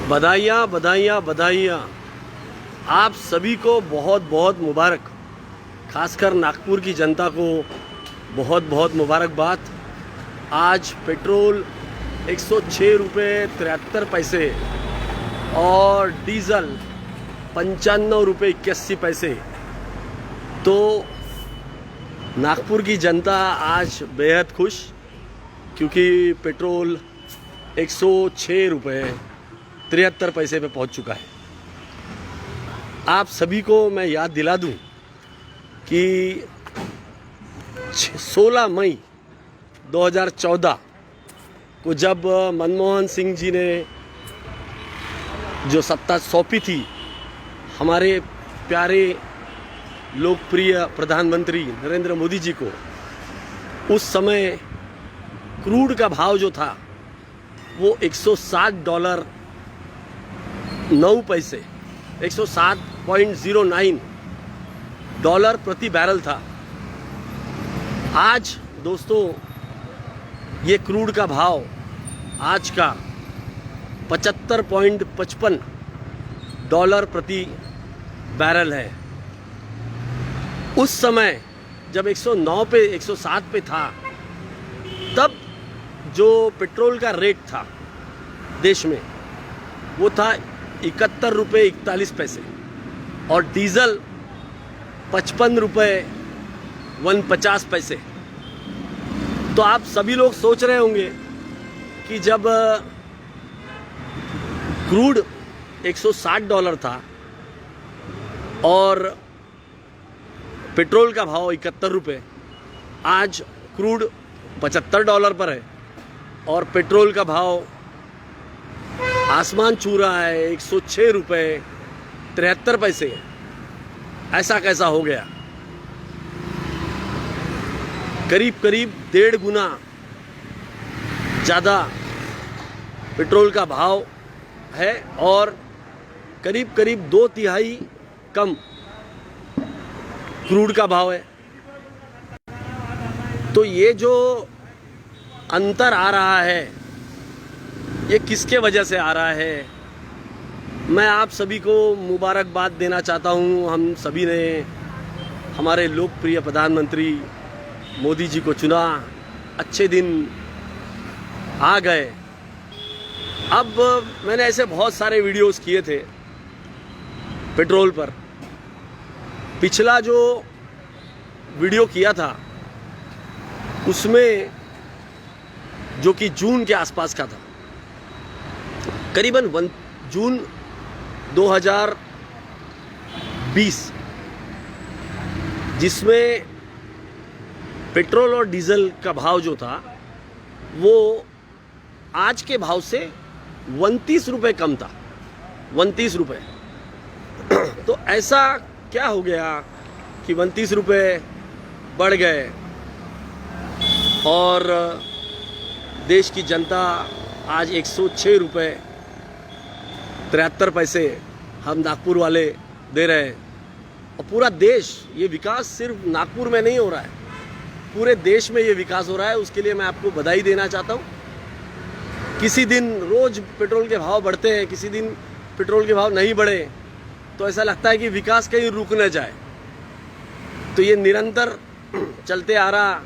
बधाइयाँ बधाइयाँ बधाइयाँ। आप सभी को बहुत बहुत मुबारक। खासकर नागपुर की जनता को बहुत बहुत मुबारकबाद। आज पेट्रोल 106 रुपये 73 पैसे और डीज़ल 95 रुपये 81 पैसे। तो नागपुर की जनता आज बेहद खुश, क्योंकि पेट्रोल 106 रुपये 73 पैसे पे पहुंच चुका है। आप सभी को मैं याद दिला दूं कि 16 मई 2014 को जब मनमोहन सिंह जी ने जो सत्ता सौंपी थी हमारे प्यारे लोकप्रिय प्रधानमंत्री नरेंद्र मोदी जी को, उस समय क्रूड का भाव जो था वो $160.09 $160.09 प्रति बैरल था। आज दोस्तों ये क्रूड का भाव आज का $75.55 प्रति बैरल है। उस समय जब 109 पे 107 पे था, तब जो पेट्रोल का रेट था देश में वो था 71 रुपये 41 पैसे और डीज़ल 55 रुपये 49 पैसे। तो आप सभी लोग सोच रहे होंगे कि जब क्रूड $160 था और पेट्रोल का भाव 71 रुपये, आज क्रूड $75 पर है और पेट्रोल का भाव आसमान छू रहा है, 106 रुपये 73 पैसे। ऐसा कैसा हो गया? करीब करीब 1.5 गुना ज़्यादा पेट्रोल का भाव है और करीब करीब 2/3 कम क्रूड का भाव है। तो ये जो अंतर आ रहा है, ये किसके वजह से आ रहा है? मैं आप सभी को मुबारकबाद देना चाहता हूँ। हम सभी ने हमारे लोकप्रिय प्रधानमंत्री मोदी जी को चुना, अच्छे दिन आ गए। अब मैंने ऐसे बहुत सारे वीडियोस किए थे पेट्रोल पर। पिछला जो वीडियो किया था उसमें, जो कि जून के आसपास का था, करीबन जून 2020, जिसमें पेट्रोल और डीज़ल का भाव जो था वो आज के भाव से 29 रुपये कम था, 29 रुपये। तो ऐसा क्या हो गया कि 29 रुपये बढ़ गए और देश की जनता आज 106 रुपये 73 पैसे हम नागपुर वाले दे रहे हैं। और पूरा देश, ये विकास सिर्फ नागपुर में नहीं हो रहा है, पूरे देश में ये विकास हो रहा है। उसके लिए मैं आपको बधाई देना चाहता हूँ। किसी दिन रोज़ पेट्रोल के भाव बढ़ते हैं, किसी दिन पेट्रोल के भाव नहीं बढ़े, तो ऐसा लगता है कि विकास कहीं रुक न जाए। तो ये निरंतर चलते आ रहा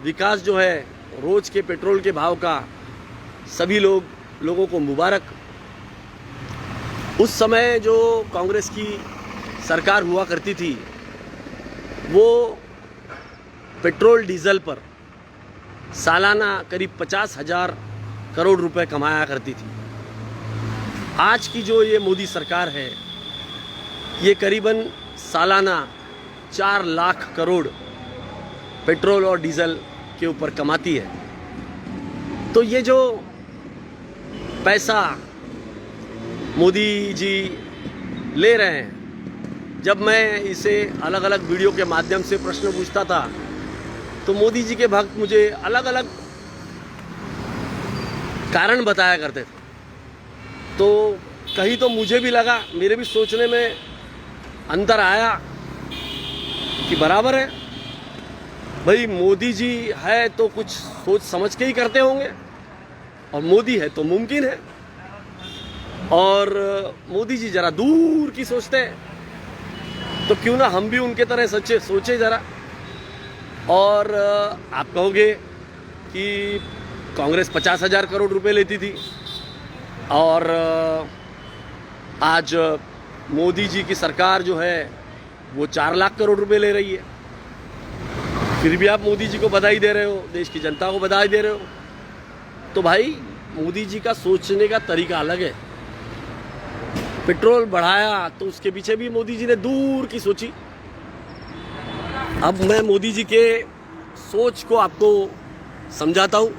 विकास जो है रोज़ के पेट्रोल के भाव का, सभी लोगों को मुबारक। उस समय जो कांग्रेस की सरकार हुआ करती थी, वो पेट्रोल डीज़ल पर सालाना करीब 50,000 करोड़ रुपए कमाया करती थी। आज की जो ये मोदी सरकार है, ये करीबन सालाना 4 लाख करोड़ पेट्रोल और डीज़ल के ऊपर कमाती है। तो ये जो पैसा मोदी जी ले रहे हैं, जब मैं इसे अलग अलग वीडियो के माध्यम से प्रश्न पूछता था तो मोदी जी के भक्त मुझे अलग अलग कारण बताया करते थे। तो कहीं तो मुझे भी लगा, मेरे भी सोचने में अंतर आया कि बराबर है भाई, मोदी जी है तो कुछ सोच समझ के ही करते होंगे और मोदी है तो मुमकिन है। और मोदी जी जरा दूर की सोचते हैं, तो क्यों ना हम भी उनके तरह सोचे जरा। और आप कहोगे कि कांग्रेस 50,000 करोड़ रुपए लेती थी और आज मोदी जी की सरकार जो है वो 4 लाख करोड़ रुपए ले रही है, फिर भी आप मोदी जी को बधाई दे रहे हो, देश की जनता को बधाई दे रहे हो। तो भाई मोदी जी का सोचने का तरीका अलग है। पेट्रोल बढ़ाया तो उसके पीछे भी मोदी जी ने दूर की सोची। अब मैं मोदी जी के सोच को आपको समझाता हूँ,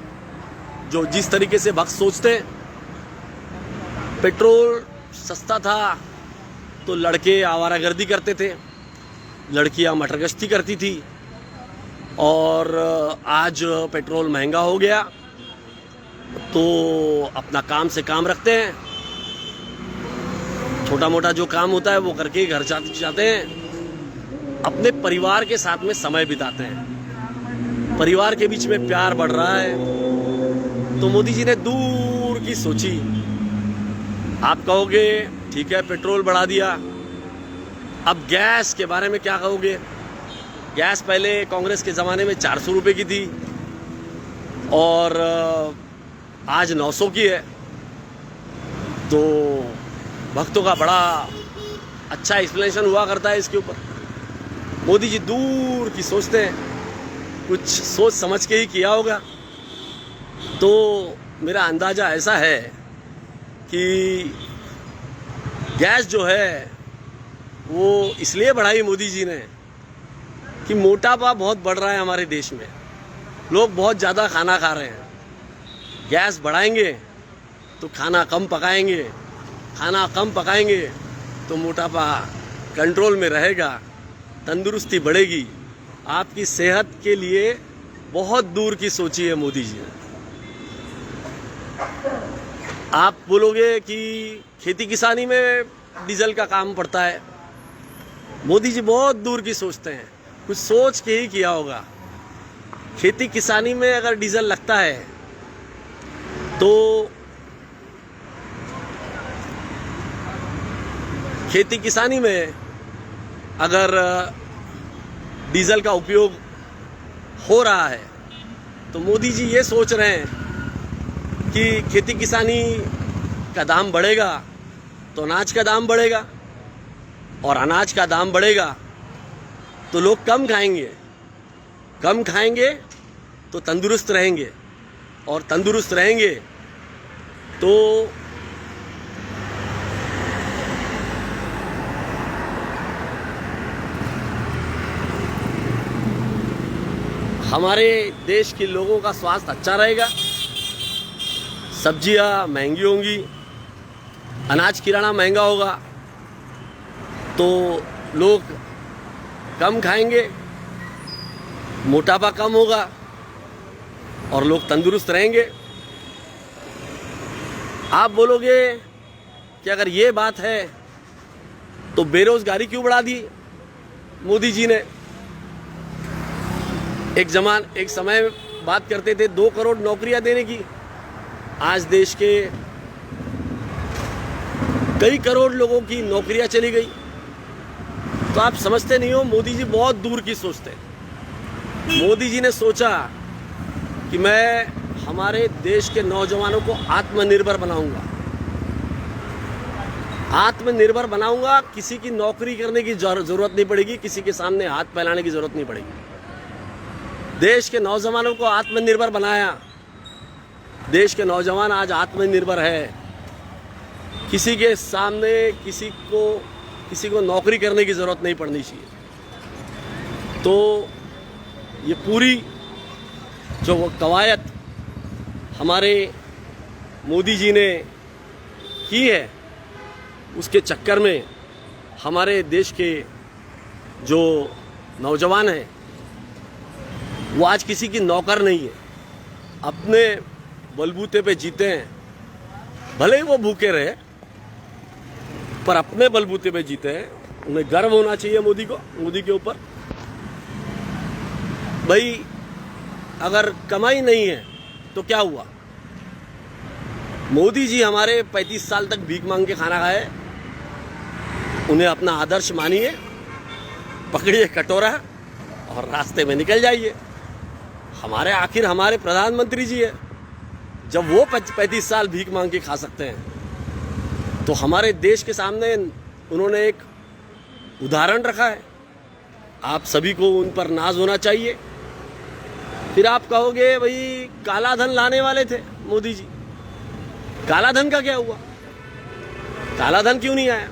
जो जिस तरीके से भक्त सोचते हैं। पेट्रोल सस्ता था तो लड़के आवारागर्दी करते थे, लड़कियां मटरगश्ती करती थी, और आज पेट्रोल महंगा हो गया तो अपना काम से काम रखते हैं, छोटा मोटा जो काम होता है वो करके घर जाते हैं, अपने परिवार के साथ में समय बिताते हैं, परिवार के बीच में प्यार बढ़ रहा है। तो मोदी जी ने दूर की सोची। आप कहोगे ठीक है पेट्रोल बढ़ा दिया, अब गैस के बारे में क्या कहोगे? गैस पहले कांग्रेस के ज़माने में 400 रुपये की थी और आज 900 की है। तो भक्तों का बड़ा अच्छा एक्सप्लेनेशन हुआ करता है इसके ऊपर। मोदी जी दूर की सोचते हैं, कुछ सोच समझ के ही किया होगा। तो मेरा अंदाज़ा ऐसा है कि गैस जो है वो इसलिए बढ़ाई मोदी जी ने कि मोटापा बहुत बढ़ रहा है हमारे देश में, लोग बहुत ज़्यादा खाना खा रहे हैं। गैस बढ़ाएंगे तो खाना कम पकाएंगे, खाना कम पकाएंगे तो मोटापा कंट्रोल में रहेगा, तंदुरुस्ती बढ़ेगी। आपकी सेहत के लिए बहुत दूर की सोची है मोदी जी ने। आप बोलोगे कि खेती किसानी में डीजल का काम पड़ता है, मोदी जी बहुत दूर की सोचते हैं, कुछ सोच के ही किया होगा। खेती किसानी में अगर डीजल लगता है तो खेती किसानी में अगर डीजल का उपयोग हो रहा है तो मोदी जी ये सोच रहे हैं कि खेती किसानी का दाम बढ़ेगा तो अनाज का दाम बढ़ेगा, और अनाज का दाम बढ़ेगा तो लोग कम खाएंगे, कम खाएंगे तो तंदुरुस्त रहेंगे, और तंदुरुस्त रहेंगे तो हमारे देश के लोगों का स्वास्थ्य अच्छा रहेगा, सब्जियां महंगी होंगी, अनाज किराना महंगा होगा तो लोग कम खाएंगे, मोटापा कम होगा और लोग तंदुरुस्त रहेंगे। आप बोलोगे कि अगर ये बात है तो बेरोजगारी क्यों बढ़ा दी मोदी जी ने? एक समय बात करते थे 2 करोड़ नौकरियां देने की, आज देश के कई करोड़ लोगों की नौकरियां चली गई। तो आप समझते नहीं हो, मोदी जी बहुत दूर की सोचते हैं। मोदी जी ने सोचा कि मैं हमारे देश के नौजवानों को आत्मनिर्भर बनाऊंगा, आत्मनिर्भर बनाऊंगा, किसी की नौकरी करने की जरूरत नहीं पड़ेगी, किसी के सामने हाथ फैलाने की जरूरत नहीं पड़ेगी। देश के नौजवानों को आत्मनिर्भर बनाया, देश के नौजवान आज आत्मनिर्भर है, किसी के सामने किसी को नौकरी करने की ज़रूरत नहीं पड़नी चाहिए। तो ये पूरी जो कवायद हमारे मोदी जी ने की है, उसके चक्कर में हमारे देश के जो नौजवान हैं वो आज किसी की नौकर नहीं है, अपने बलबूते पे जीते हैं। भले ही वो भूखे रहे पर अपने बलबूते पे जीते हैं। उन्हें गर्व होना चाहिए मोदी के ऊपर। भाई अगर कमाई नहीं है तो क्या हुआ? मोदी जी हमारे 35 साल तक भीख मांग के खाना खाए, उन्हें अपना आदर्श मानिए, पकड़िए कटोरा और रास्ते में निकल जाइए। हमारे आखिर हमारे प्रधानमंत्री जी है, जब वो 35 साल भीख मांग के खा सकते हैं तो हमारे देश के सामने उन्होंने एक उदाहरण रखा है। आप सभी को उन पर नाज होना चाहिए। फिर आप कहोगे भाई काला धन लाने वाले थे मोदी जी, काला धन का क्या हुआ? काला धन क्यों नहीं आया?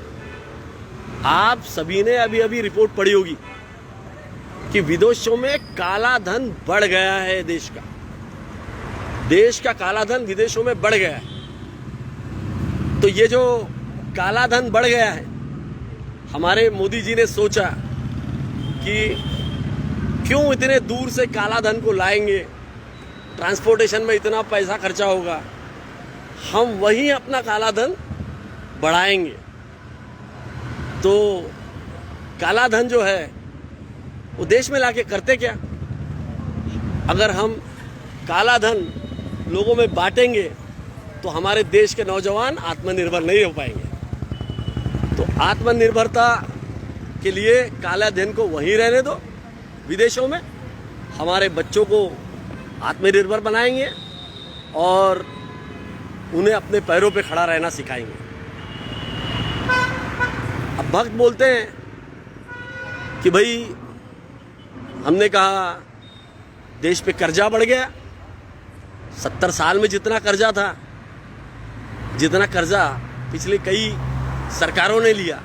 आप सभी ने अभी अभी रिपोर्ट पढ़ी होगी कि विदेशों में काला धन बढ़ गया है। देश का काला धन विदेशों में बढ़ गया है। तो ये जो काला धन बढ़ गया है, हमारे मोदी जी ने सोचा कि क्यों इतने दूर से काला धन को लाएंगे, ट्रांसपोर्टेशन में इतना पैसा खर्चा होगा, हम वहीं अपना काला धन बढ़ाएंगे। तो काला धन जो है वो देश में लाके करते क्या? अगर हम काला धन लोगों में बांटेंगे तो हमारे देश के नौजवान आत्मनिर्भर नहीं हो पाएंगे। तो आत्मनिर्भरता के लिए काला धन को वहीं रहने दो विदेशों में, हमारे बच्चों को आत्मनिर्भर बनाएंगे और उन्हें अपने पैरों पे खड़ा रहना सिखाएंगे। अब भक्त बोलते हैं कि भाई हमने कहा देश पे कर्जा बढ़ गया। 70 साल में जितना कर्जा था, जितना कर्जा पिछले कई सरकारों ने लिया,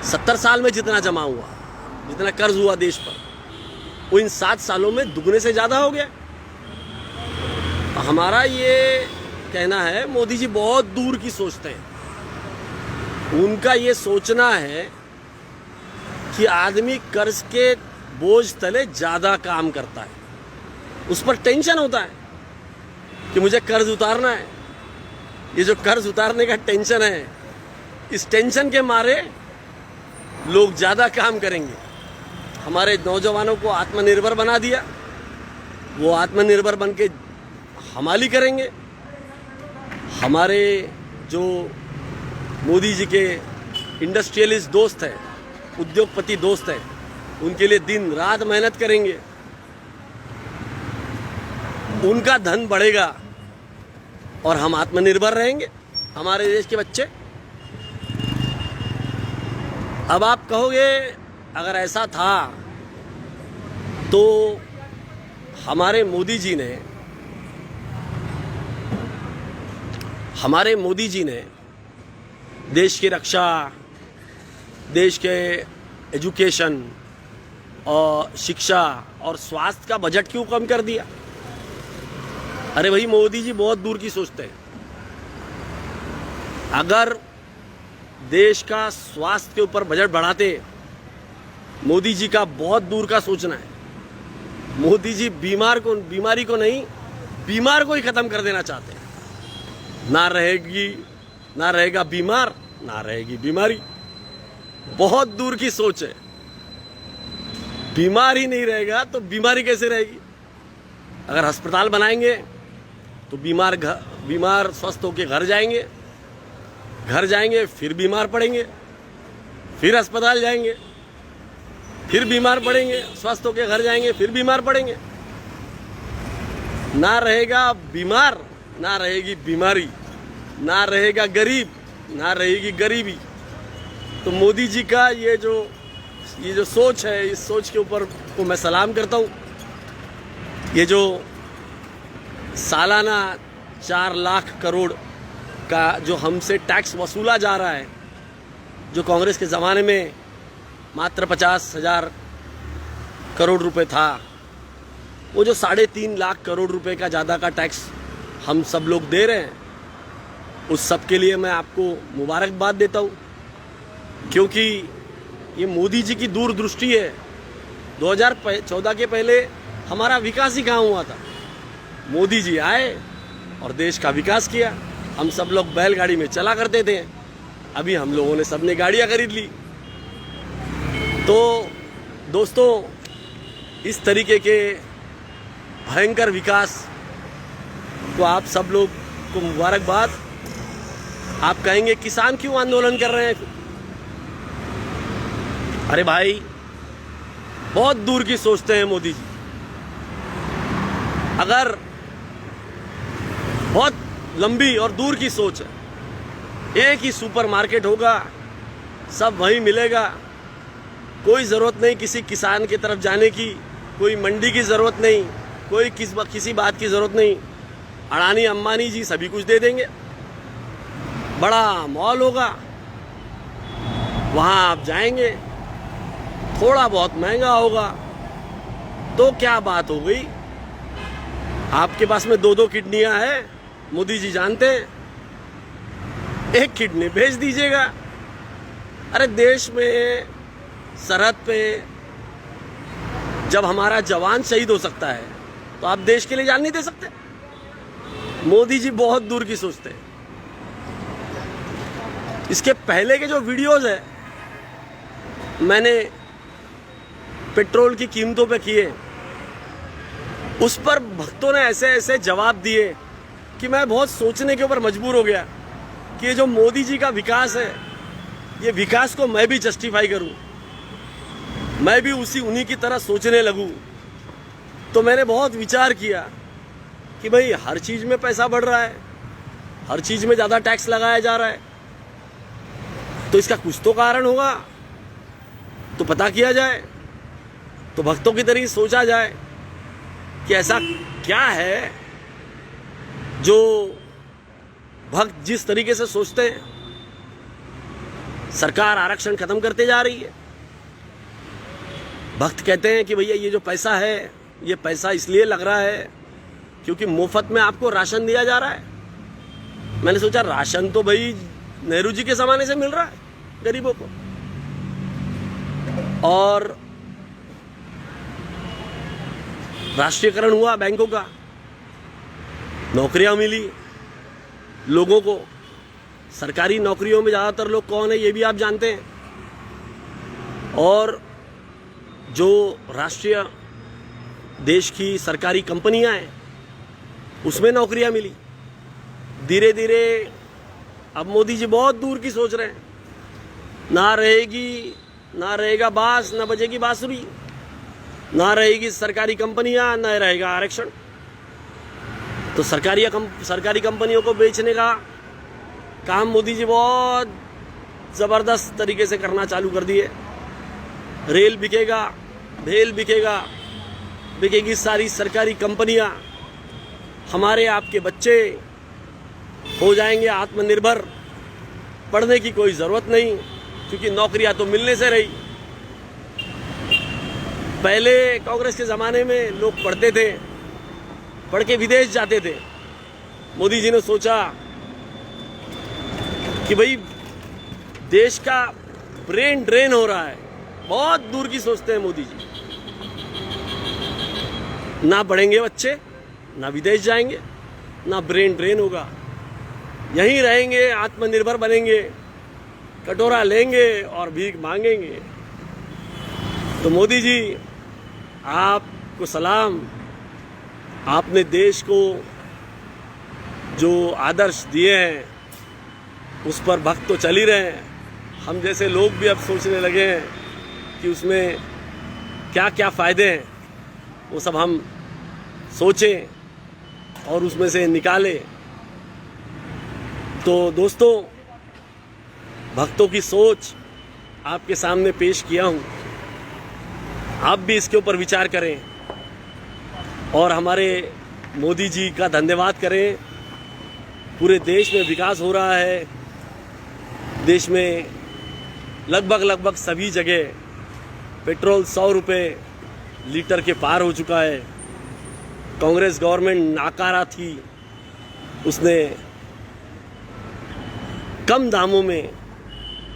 70 साल में जितना जमा हुआ, जितना कर्ज हुआ देश पर, वो इन 7 सालों में दुगने से ज़्यादा हो गया। हमारा ये कहना है मोदी जी बहुत दूर की सोचते हैं। उनका ये सोचना है कि आदमी कर्ज के बोझ तले ज़्यादा काम करता है, उस पर टेंशन होता है कि मुझे कर्ज उतारना है। ये जो कर्ज उतारने का टेंशन है, इस टेंशन के मारे लोग ज़्यादा काम करेंगे। हमारे नौजवानों को आत्मनिर्भर बना दिया, वो आत्मनिर्भर बन के हमाली करेंगे। हमारे जो मोदी जी के इंडस्ट्रियलिस्ट दोस्त हैं, उद्योगपति दोस्त हैं, उनके लिए दिन रात मेहनत करेंगे। उनका धन बढ़ेगा और हम आत्मनिर्भर रहेंगे, हमारे देश के बच्चे। अब आप कहोगे अगर ऐसा था तो हमारे मोदी जी ने देश की रक्षा, देश के एजुकेशन और शिक्षा और स्वास्थ्य का बजट क्यों कम कर दिया? अरे भाई मोदी जी बहुत दूर की सोचते हैं। अगर देश का स्वास्थ्य के ऊपर बजट बढ़ाते, मोदी जी का बहुत दूर का सोचना है। मोदी जी बीमारी को नहीं, बीमार को ही खत्म कर देना चाहते हैं। ना रहेगा बीमार, ना रहेगी बीमारी। बहुत दूर की सोच है। बीमार ही नहीं रहेगा तो बीमारी कैसे रहेगी? अगर अस्पताल बनाएंगे तो बीमार स्वस्थ होकर घर जाएंगे, फिर बीमार पड़ेंगे, फिर अस्पताल जाएंगे, फिर बीमार पड़ेंगे, स्वस्थ होकर घर जाएंगे, फिर बीमार पड़ेंगे। ना रहेगा बीमार, ना रहेगी बीमारी, ना रहेगा गरीब, ना रहेगी गरीबी। तो मोदी जी का ये जो सोच है, इस सोच के ऊपर को मैं सलाम करता हूँ। ये जो सालाना 4 लाख करोड़ का जो हमसे टैक्स वसूला जा रहा है, जो कांग्रेस के ज़माने में मात्र 50,000 करोड़ रुपए था, वो जो 3.5 लाख करोड़ रुपए का ज़्यादा का टैक्स हम सब लोग दे रहे हैं, उस सब के लिए मैं आपको मुबारकबाद देता हूँ। क्योंकि ये मोदी जी की दूरदृष्टि है। 2014 के पहले हमारा विकास ही कहाँ हुआ था? मोदी जी आए और देश का विकास किया। हम सब लोग बैलगाड़ी में चला करते थे, अभी हम लोगों ने सबने गाड़ियाँ खरीद ली। तो दोस्तों, इस तरीके के भयंकर विकास को आप सब लोग आपको मुबारकबाद। आप कहेंगे किसान क्यों आंदोलन कर रहे हैं? अरे भाई, बहुत दूर की सोचते हैं मोदी जी। अगर बहुत लंबी और दूर की सोच है, एक ही सुपरमार्केट होगा, सब वहीं मिलेगा, कोई ज़रूरत नहीं किसी किसान की तरफ जाने की, कोई मंडी की ज़रूरत नहीं, कोई किसी बात की ज़रूरत नहीं। अडानी अंबानी जी सभी कुछ दे देंगे, बड़ा मॉल होगा, वहाँ आप जाएंगे, थोड़ा बहुत महंगा होगा, तो क्या बात हो गई? आपके पास में 2-2 किडनियाँ हैं, मोदी जी जानते हैं, एक किडनी भेज दीजिएगा। अरे देश में सरहद पे जब हमारा जवान शहीद हो सकता है तो आप देश के लिए जान नहीं दे सकते? मोदी जी बहुत दूर की सोचते हैं। इसके पहले के जो वीडियोस है मैंने पेट्रोल की कीमतों पे किए, उस पर भक्तों ने ऐसे ऐसे जवाब दिए कि मैं बहुत सोचने के ऊपर मजबूर हो गया कि ये जो मोदी जी का विकास है, ये विकास को मैं भी जस्टिफाई करूं, मैं भी उन्हीं की तरह सोचने लगूं। तो मैंने बहुत विचार किया कि भाई हर चीज़ में पैसा बढ़ रहा है, हर चीज़ में ज़्यादा टैक्स लगाया जा रहा है, तो इसका कुछ तो कारण होगा, तो पता किया जाए, तो भक्तों की तरह सोचा जाए कि ऐसा क्या है जो भक्त जिस तरीके से सोचते हैं। सरकार आरक्षण खत्म करते जा रही है, भक्त कहते हैं कि भैया ये जो पैसा है, ये पैसा इसलिए लग रहा है क्योंकि मुफ्त में आपको राशन दिया जा रहा है। मैंने सोचा राशन तो भाई नेहरू जी के ज़माने से मिल रहा है गरीबों को, और राष्ट्रीयकरण हुआ बैंकों का, नौकरियां मिली लोगों को। सरकारी नौकरियों में ज़्यादातर लोग कौन है ये भी आप जानते हैं, और जो राष्ट्रीय देश की सरकारी कंपनियां हैं उसमें नौकरियां मिली। धीरे धीरे अब मोदी जी बहुत दूर की सोच रहे हैं, ना रहेगा बांस, ना बजेगी बांसुरी, ना रहेगी सरकारी कंपनियां, ना रहेगा आरक्षण। तो सरकारी कंपनियों को बेचने का काम मोदी जी बहुत ज़बरदस्त तरीके से करना चालू कर दिए। रेल बिकेगा, भेल बिकेगा, बिकेगी सारी सरकारी कंपनियां, हमारे आपके बच्चे हो जाएंगे आत्मनिर्भर, पढ़ने की कोई ज़रूरत नहीं क्योंकि नौकरियां तो मिलने से रही। पहले कांग्रेस के ज़माने में लोग पढ़ते थे, पढ़ के विदेश जाते थे। मोदी जी ने सोचा कि भाई देश का ब्रेन ड्रेन हो रहा है, बहुत दूर की सोचते हैं मोदी जी। ना पढ़ेंगे बच्चे, ना विदेश जाएंगे, ना ब्रेन ड्रेन होगा, यहीं रहेंगे, आत्मनिर्भर बनेंगे, कटोरा लेंगे और भीख मांगेंगे। तो मोदी जी आपको सलाम, आपने देश को जो आदर्श दिए हैं उस पर भक्त तो चल ही रहे हैं। हम जैसे लोग भी अब सोचने लगे हैं कि उसमें क्या क्या फ़ायदे हैं, वो सब हम सोचें और उसमें से निकालें। तो दोस्तों, भक्तों की सोच आपके सामने पेश किया हूँ, आप भी इसके ऊपर विचार करें और हमारे मोदी जी का धन्यवाद करें। पूरे देश में विकास हो रहा है, देश में लगभग सभी जगह पेट्रोल 100 रुपये लीटर के पार हो चुका है। कांग्रेस गवर्नमेंट नाकारा थी, उसने कम दामों में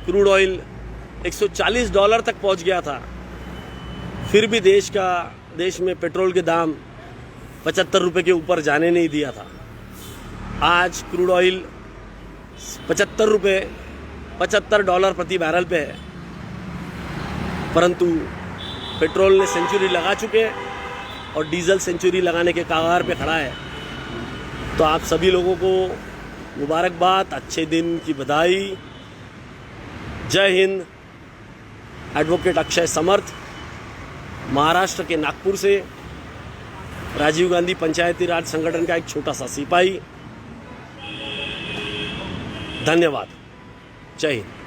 क्रूड ऑयल $140 तक पहुंच गया था, फिर भी देश में पेट्रोल के दाम 75 रुपये के ऊपर जाने नहीं दिया था। आज क्रूड ऑयल $75 प्रति बैरल पे है, परंतु पेट्रोल ने सेंचुरी लगा चुके हैं और डीजल सेंचुरी लगाने के कगार पे खड़ा है। तो आप सभी लोगों को मुबारकबाद, अच्छे दिन की बधाई। जय हिंद। एडवोकेट अक्षय समर्थ, महाराष्ट्र के नागपुर से, राजीव गांधी पंचायती राज संगठन का एक छोटा सा सिपाही। धन्यवाद। जय हिंद।